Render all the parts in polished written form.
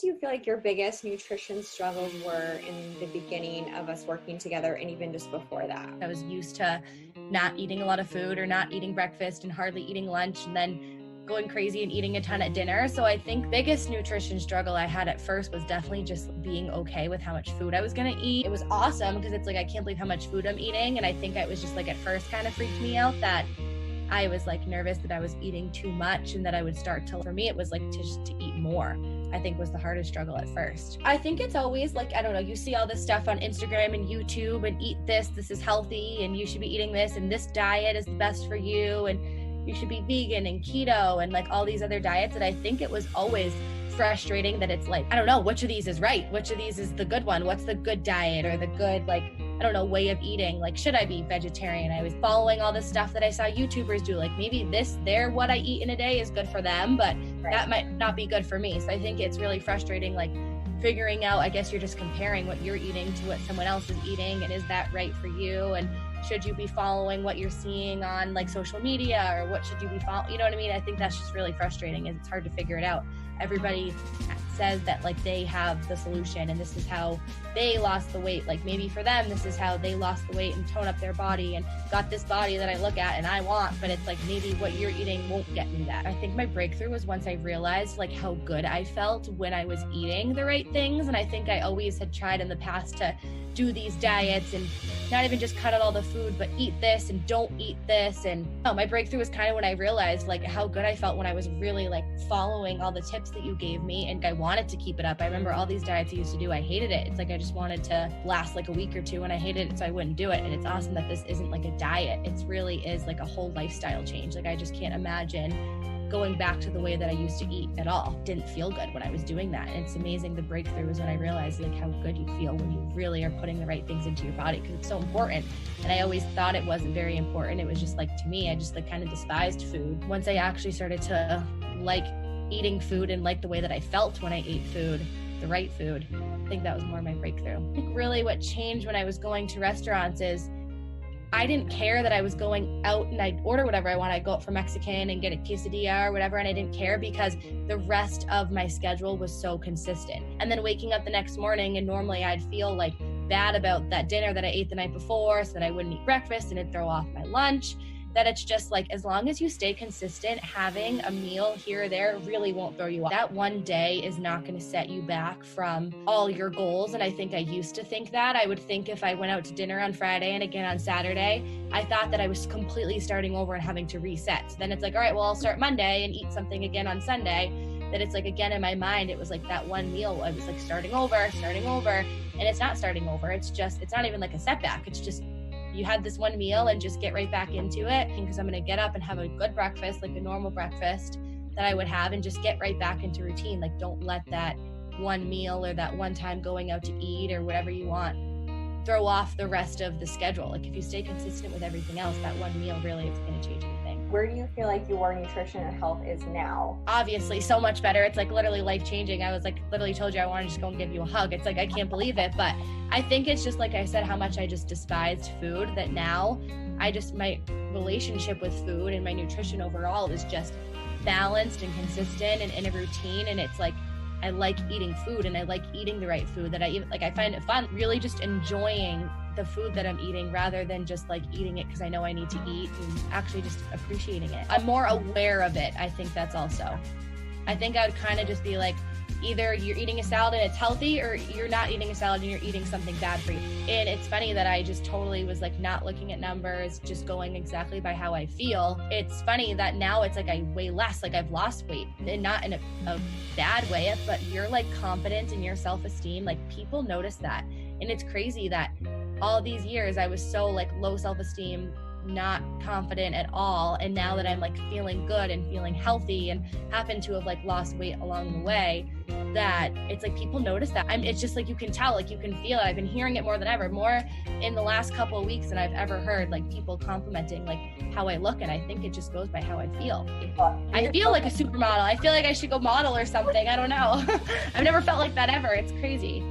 Do you feel like your biggest nutrition struggles were in the beginning of us working together and even just before that? I was used to not eating a lot of food or not eating breakfast and hardly eating lunch and then going crazy and eating a ton at dinner. So I think biggest nutrition struggle I had at first was definitely just being okay with how much food I was going to eat. It was awesome because it's like, I can't believe how much food I'm eating. And I think it was just like at first kind of freaked me out that I was like nervous that I was eating too much and that I would start to, for me, it was like to eat more. I think was the hardest struggle at first. I think it's always like, I don't know, you see all this stuff on Instagram and YouTube and eat this is healthy and you should be eating this and this diet is the best for you and you should be vegan and keto and like all these other diets. And I think it was always frustrating that it's like, I don't know, which of these is right? Which of these is the good one? What's the good diet or the good, like, I don't know, way of eating? Like, should I be vegetarian? I was following all this stuff that I saw YouTubers do. Like maybe what I eat in a day is good for them, but that might not be good for me. So I think it's really frustrating, like figuring out, I guess you're just comparing what you're eating to what someone else is eating. And is that right for you? And should you be following what you're seeing on like social media or what should you be following? You know what I mean? I think that's just really frustrating. It's hard to figure it out. Everybody says that like they have the solution and this is how they lost the weight. Like maybe for them, this is how they lost the weight and tone up their body and got this body that I look at and I want, but it's like maybe what you're eating won't get me that. I think my breakthrough was once I realized like how good I felt when I was eating the right things. And I think I always had tried in the past to do these diets and not even just cut out all the food, but eat this and don't eat this. And my breakthrough was kind of when I realized like how good I felt when I was really like following all the tips that you gave me and I wanted to keep it up. I remember all these diets I used to do, I hated it. It's like I just wanted to last like a week or two and I hated it, so I wouldn't do it. And it's awesome that this isn't like a diet. It really is like a whole lifestyle change. Like I just can't imagine going back to the way that I used to eat at all. Didn't feel good when I was doing that. And it's amazing. The breakthrough was when I realized like how good you feel when you really are putting the right things into your body, because it's so important. And I always thought it wasn't very important. It was just like, to me, I just like kind of despised food. Once I actually started to like eating food and like the way that I felt when I ate food, the right food, I think that was more my breakthrough. I think really what changed when I was going to restaurants is I didn't care that I was going out and I'd order whatever I want. I'd go out for Mexican and get a quesadilla or whatever, and I didn't care because the rest of my schedule was so consistent. And then waking up the next morning and normally I'd feel like bad about that dinner that I ate the night before, so that I wouldn't eat breakfast and it'd throw off my lunch. That it's just like, as long as you stay consistent, having a meal here or there really won't throw you off. That one day is not going to set you back from all your goals. And I think I used to think that. I would think if I went out to dinner on Friday and again on Saturday, I thought that I was completely starting over and having to reset. So then it's like, all right, well, I'll start Monday and eat something again on Sunday. That it's like, again, in my mind, it was like that one meal. I was like starting over. And it's not starting over. It's not even like a setback. It's just, you had this one meal and just get right back into it. Because I'm going to get up and have a good breakfast, like a normal breakfast that I would have, and just get right back into routine. Like, don't let that one meal or that one time going out to eat or whatever you want throw off the rest of the schedule. Like if you stay consistent with everything else, that one meal really is going to change anything. Where do you feel like your nutrition and health is now? Obviously so much better. It's like literally life changing. I was like literally told you I want to just go and give you a hug. It's like, I can't believe it. But I think it's just like I said, how much I just despised food, that now my relationship with food and my nutrition overall is just balanced and consistent and in a routine. And it's like, I like eating food and I like eating the right food, that I find it fun, really just enjoying the food that I'm eating rather than just like eating it because I know I need to eat, and actually just appreciating it. I'm more aware of it. I think that's also, I think I would kind of just be like, either you're eating a salad and it's healthy, or you're not eating a salad and you're eating something bad for you. And it's funny that I just totally was like not looking at numbers, just going exactly by how I feel. It's funny that now it's like I weigh less, like I've lost weight, and not in a bad way, but you're like confident in your self-esteem. Like people notice that. And it's crazy that all these years I was so like low self-esteem, not confident at all, and now that I'm like feeling good and feeling healthy and happen to have like lost weight along the way, that it's like people notice that. It's just like you can tell, like you can feel it. I've been hearing it more than ever, more in the last couple of weeks than I've ever heard, like people complimenting like how I look, and I think it just goes by how I feel. I feel like a supermodel. I feel like I should go model or something. I don't know. I've never felt like that ever. It's crazy.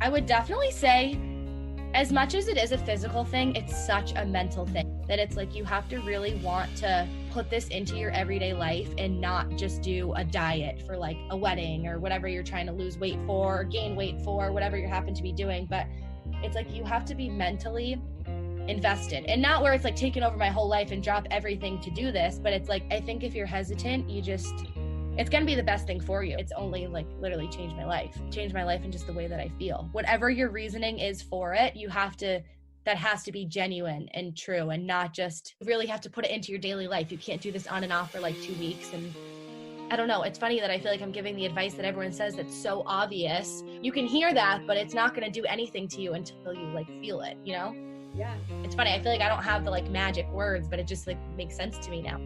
I would definitely say As much as it is a physical thing, it's such a mental thing that it's like you have to really want to put this into your everyday life and not just do a diet for like a wedding or whatever you're trying to lose weight for or gain weight for, whatever you happen to be doing. But it's like you have to be mentally invested, and not where it's like taking over my whole life and drop everything to do this, but it's like I think if you're hesitant, it's going to be the best thing for you. It's only like literally changed my life in just the way that I feel. Whatever your reasoning is for it, that has to be genuine and true, and not just really have to put it into your daily life. You can't do this on and off for like 2 weeks. And I don't know. It's funny that I feel like I'm giving the advice that everyone says that's so obvious. You can hear that, but it's not going to do anything to you until you like feel it, you know? Yeah. It's funny. I feel like I don't have the like magic words, but it just like makes sense to me now.